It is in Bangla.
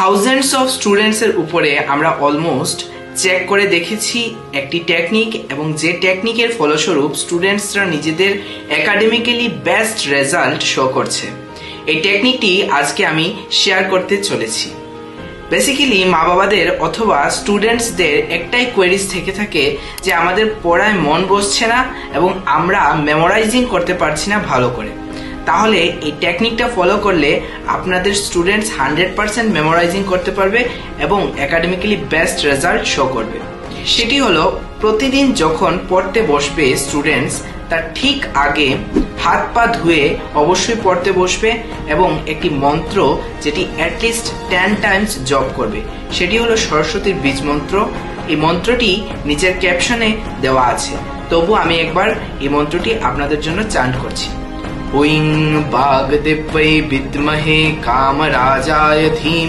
থাউজেন্ডস অফ স্টুডেন্টসের উপরে আমরা অলমোস্ট চেক করে দেখেছি একটি টেকনিক, এবং যে টেকনিকের ফলস্বরূপ স্টুডেন্টসরা নিজেদের একাডেমিক্যালি বেস্ট রেজাল্ট শো করছে। এই টেকনিকটি আজকে আমি শেয়ার করতে চলেছি। বেসিক্যালি মা বাবাদের অথবা স্টুডেন্টসদের একটাই কোয়েরিজ থেকে থাকে যে আমাদের পড়ায় মন বসছে না এবং আমরা মেমোরাইজিং করতে পারছি না ভালো করে। তাহলে এই টেকনিকটা ফলো করলে আপনাদের স্টুডেন্টস 100% মেমোরাইজিং করতে পারবে এবং একাডেমিক্যালি বেস্ট রেজাল্ট শো করবে। সেটি হলো, প্রতিদিন যখন পড়তে বসবে স্টুডেন্টস, তার ঠিক আগে হাত পা ধুয়ে অবশ্যই পড়তে বসবে এবং একটি মন্ত্র যেটি অ্যাটলিস্ট 10 টাইমস জপ করবে, সেটি হলো সরস্বতীর বীজ মন্ত্র। এই মন্ত্রটি নিচের ক্যাপশনে দেওয়া আছে, তবু আমি একবার এই মন্ত্রটি আপনাদের জন্য চান্ট করছি। ওং বাগদেবৈ বিদ্মহে কামরাজায় ধীমহি